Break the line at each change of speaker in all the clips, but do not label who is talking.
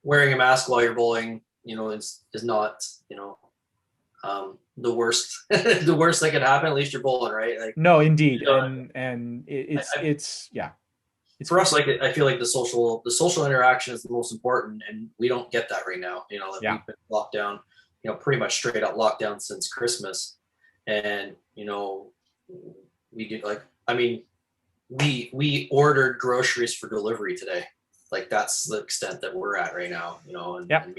wearing a mask while you're bowling, is not, the worst, the worst that could happen. At least you're bowling, right? Like,
No, indeed,
you know,
and
I,
it's yeah, it's
for us, like I feel like the social interaction is the most important, and we don't get that right now. That
yeah.
we've been locked down, pretty much straight up lockdown since Christmas, and we do like I mean we ordered groceries for delivery today. Like that's the extent that we're at right now,
Yeah,
and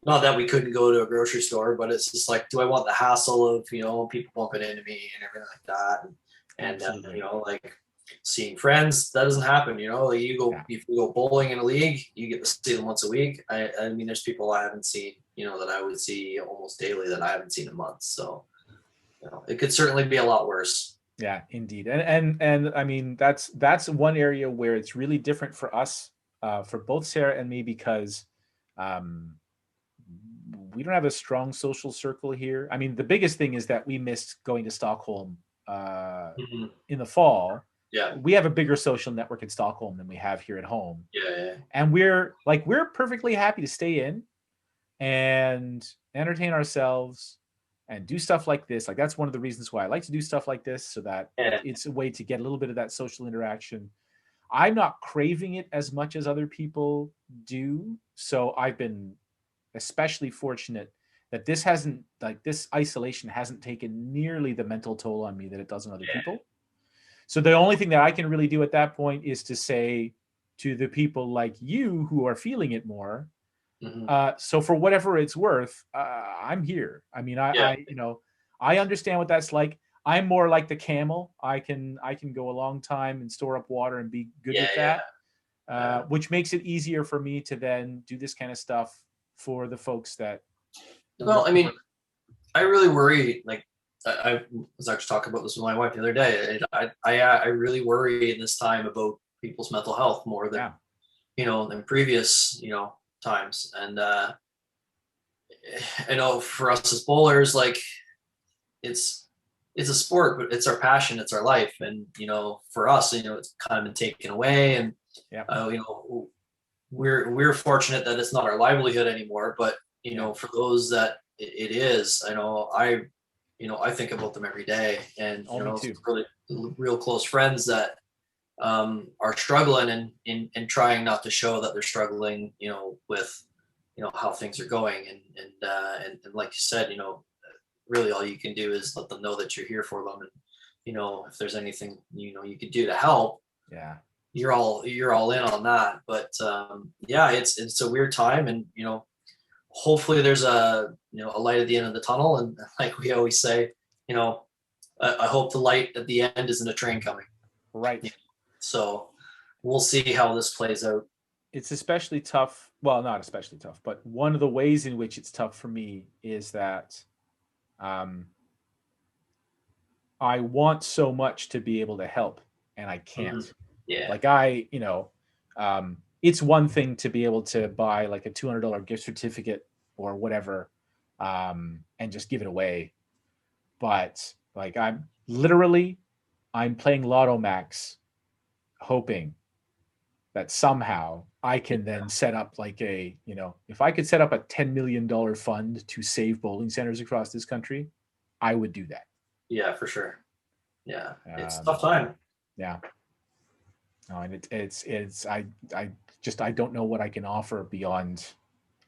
not that we couldn't go to a grocery store, but it's just like, do I want the hassle of people bumping into me and everything like that, and
absolutely.
like seeing friends that doesn't happen. Like
Yeah.
if you go bowling in a league, you get to see them once a week. I mean, there's people I haven't seen, that I would see almost daily that I haven't seen in months. So it could certainly be a lot worse.
Yeah, indeed. And I mean that's one area where it's really different for us, for both Sarah and me, because um we don't have a strong social circle here. I mean, the biggest thing is that we missed going to Stockholm uh
Mhm.
in the fall.
Yeah,
We have a bigger social network in Stockholm than we have here at home.
yeah, yeah,
And we're perfectly happy to stay in and entertain ourselves and do stuff like this. Like that's one of the reasons why I like to do stuff like this, so that
yeah.
it's a way to get a little bit of that social interaction. I'm not craving it as much as other people do. So I've been especially fortunate that this isolation hasn't taken nearly the mental toll on me that it does on other people. So the only thing that I can really do at that point is to say to the people like you who are feeling it more,
Hmm.
so for whatever it's worth, I'm here. I mean,
Yeah,
I understand what that's like. I'm more like the camel. I can go a long time and store up water and be good
yeah,
with
yeah,
that,
yeah.
which makes it easier for me to then do this kind of stuff for the folks that
Well, I mean, I really worry. Like, I was actually talking about this with my wife the other day. I really worry in this time about people's mental health more than
yeah,
than previous times. And I know for us as bowlers, like it's it's a sport, but it's our passion, it's our life, and for us, it's kind of been taken away, and
yeah,
uh, you know, we're fortunate that it's not our livelihood anymore. But
yeah.
for those that it is, I think about them every day, and
Oh, me too.
some really real close friends that are struggling, and trying not to show that they're struggling, with how things are going, and like you said, really all you can do is let them know that you're here for them, and if there's anything you could do to help,
Yeah.
you're all in on that. But yeah, it's a weird time, and hopefully there's a light at the end of the tunnel, and like we always say, you know I hope the light at the end isn't a train coming.
Right.
So we'll see how this plays out.
It's especially tough. Well, not especially tough, but one of the ways in which it's tough for me is that um, I want so much to be able to help, and I
Mhm.
can't.
Yeah,
Like it's one thing to be able to buy like a $200 gift certificate or whatever, and just give it away. But like I'm playing Lotto Max, hoping that somehow I can then set up like if I could set up a $10 million fund to save bowling centers across this country, I would do that.
yeah, for sure. Yeah, it's a tough
Um,
time.
yeah. No, and it's I don't know what I can offer beyond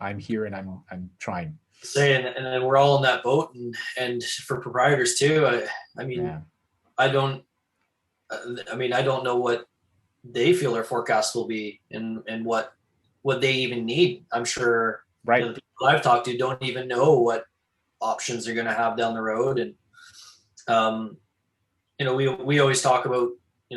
I'm here and I'm trying.
Say, and then we're all in that boat, and for proprietors too. I mean,
Yeah.
I don't. I don't know what they feel their forecast will be, and what they even need. I'm sure
Right.
the people I've talked to don't even know what options they're going to have down the road. And um, we always talk about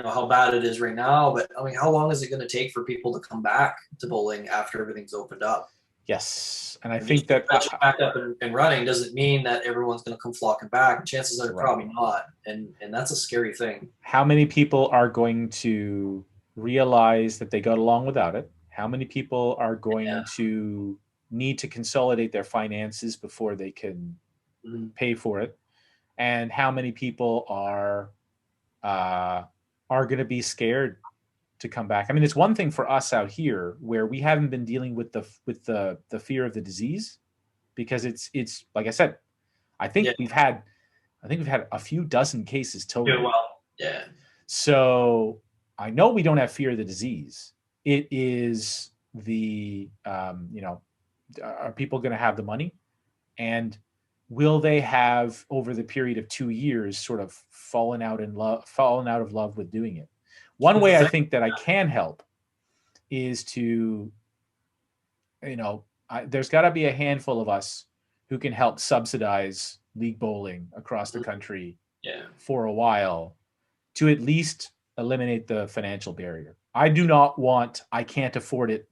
how bad it is right now, but I mean, how long is it going to take for people to come back to bowling after everything's opened up?
Yes. And I
And just
think that
because you're back up and running doesn't mean that everyone's going to come flocking back. Chances are
right.
probably not, and that's a scary thing.
How many people are going to realize that they got along without it? How many people are
Yeah.
going to need to consolidate their finances before they can
Mhm.
pay for it? And how many people uh, are going to be scared to come back. I mean, it's one thing for us out here where we haven't been dealing with the fear of the disease, because it's like I said, I think
Yeah.
we've had a few dozen cases total.
Well, yeah.
So I know we don't have fear of the disease. It is the are people going to have the money, and will they have, over the period of 2 years, sort of fallen out of love with doing it? One way I think that I can help is to, there's got to be a handful of us who can help subsidize league bowling across the country for a while, to at least eliminate the financial barrier. I can't afford it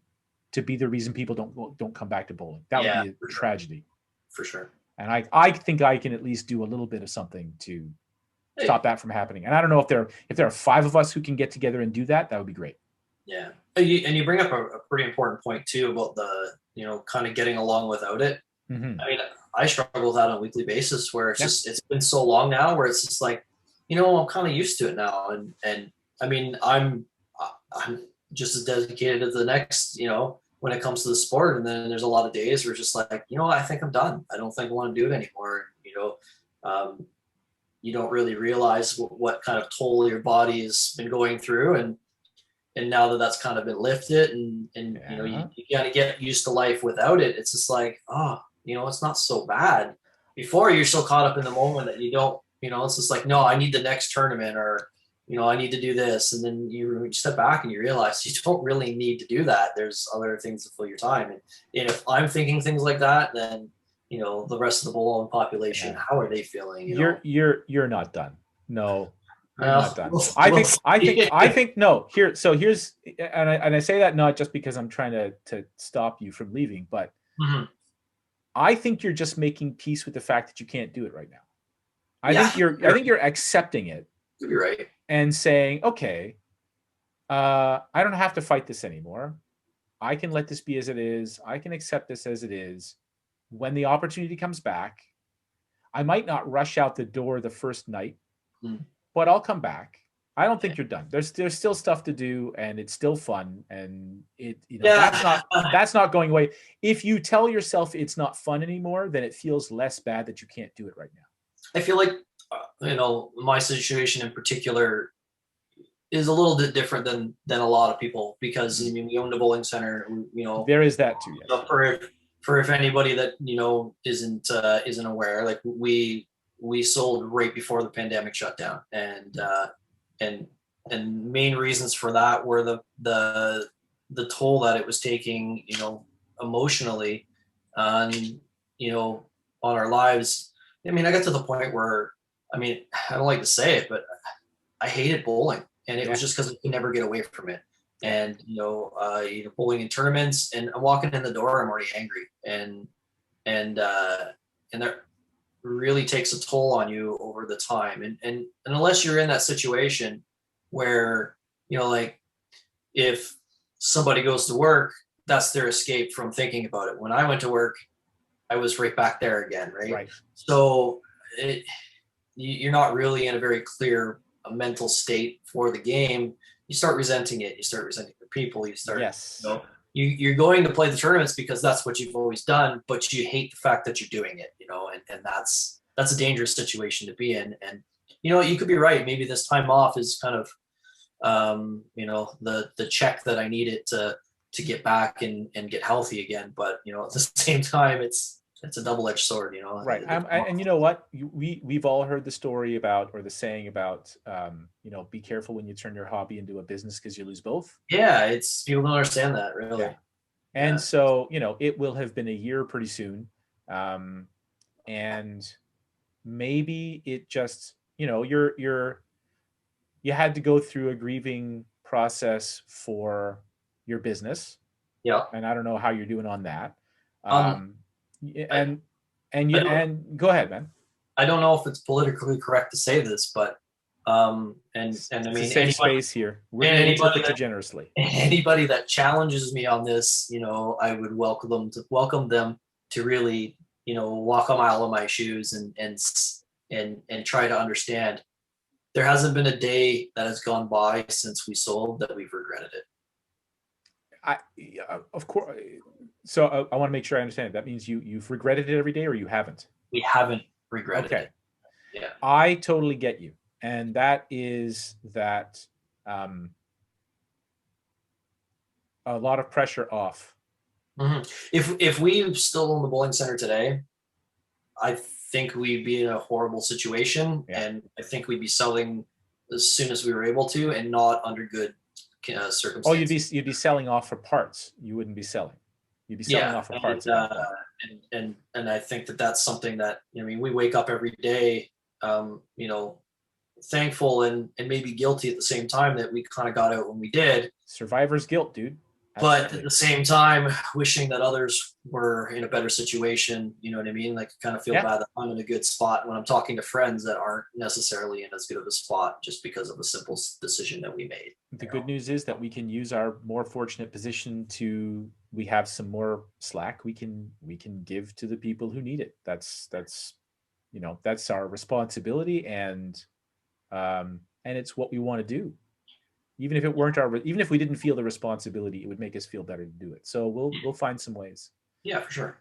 to be the reason people don't come back to bowling. That would be a tragedy.
For sure.
And I think I can at least do a little bit of something to stop that from happening. And I don't know if there are 5 of us who can get together and do that. That would be great.
Yeah. And you bring up a pretty important point too about the, kind of getting along without it.
Mm-hmm.
I mean, I struggle with that on a weekly basis, where it's just, it's been so long now where it's just like, I'm kind of used to it now. And I mean, I'm just as dedicated as the next, when it comes to the sport. And then there's a lot of days where it's just like, I think I'm done. I don't think I want to do it anymore. You don't really realize what kind of toll your body has been going through. And now that that's kind of been lifted, and you got to get used to life without it. It's just like, it's not so bad. Before, you're so caught up in the moment that you don't, it's just like, no, I need the next tournament, or, I need to do this. And then you step back and you realize you don't really need to do that. There's other things to fill your time. And if I'm thinking things like that, then, the rest of the bowling population, how are they feeling?
You're not done. No, you're not done. I think no. Here's, and I say that not just because I'm trying to stop you from leaving, but I think you're just making peace with the fact that you can't do it right now. I think you're accepting it.
You're right.
And saying, okay, I don't have to fight this anymore. I can let this be as it is. I can accept this as it is. When the opportunity comes back, I might not rush out the door the first night, but I'll come back. I don't think you're done. There's still stuff to do, and it's still fun, and that's not going away. If you tell yourself it's not fun anymore, then it feels less bad that you can't do it right now. I
feel like my situation in particular is a little bit different than a lot of people, because we own the bowling center.
There is that too. Yes.
For if anybody that isn't aware, like we sold right before the pandemic shut down, and main reasons for that were the toll that it was taking, emotionally on our lives. I mean, I got to the point where, I don't like to say it, but I hated bowling, and it was just because I could never get away from it. And bowling in tournaments, and I'm walking in the door, I'm already angry, and that really takes a toll on you over the time. And unless you're in that situation where, like, if somebody goes to work, that's their escape from thinking about it. When I went to work, I was right back there again, right? So you're not really in a very clear mental state for the game. You start resenting it. You start resenting the people. You start, you're going to play the tournaments because that's what you've always done, but you hate the fact that you're doing it, and that's a dangerous situation to be in. And, you could be right. Maybe this time off is kind of, the check that I needed to get back and get healthy again. But, at the same time, it's a double-edged sword,
Right. And you know what? We've all heard the story about, or the saying about, be careful when you turn your hobby into a business, because you lose both.
Yeah, people don't understand that, really.
Yeah. And so, it will have been a year pretty soon. And maybe it just, you had to go through a grieving process for your business.
Yeah.
And I don't know how you're doing on that. And go ahead, man.
I don't know if it's politically correct to say this, but
it's a safe space here. We're going to interpret it generously.
Anybody that challenges me on this, I would welcome them to really, walk a mile in my shoes and try to understand. there hasn't been a day that has gone by since we sold that we've regretted it.
Of course. So I want to make sure I understand it. That means you've regretted it every day, or you haven't?
We haven't regretted
Okay.
it. Yeah.
I totally get you. And that is that um, a lot of pressure off.
Mm-hmm. If we still own the bowling center today, I think we'd be in a horrible situation,
Yeah.
and I think we'd be selling as soon as we were able to, and not under good circumstances.
Oh, you'd be selling off for parts. You wouldn't be selling. You'd be selling off for parts at that point.
And I think that that's something that, I mean, we wake up every day, thankful and maybe guilty at the same time that we kind of got out when we did.
Survivor's guilt, dude.
Absolutely. But at the same time, wishing that others were in a better situation. You know what I mean? Like, kind of feel bad that I'm in a good spot when I'm talking to friends that aren't necessarily in as good of a spot just because of a simple decision that we made.
The good news is that we can use our more fortunate position we have some more slack we can give to the people who need it. That's our responsibility, and it's what we want to do. Even if we didn't feel the responsibility, it would make us feel better to do it. So we'll find some ways.
Yeah, for sure.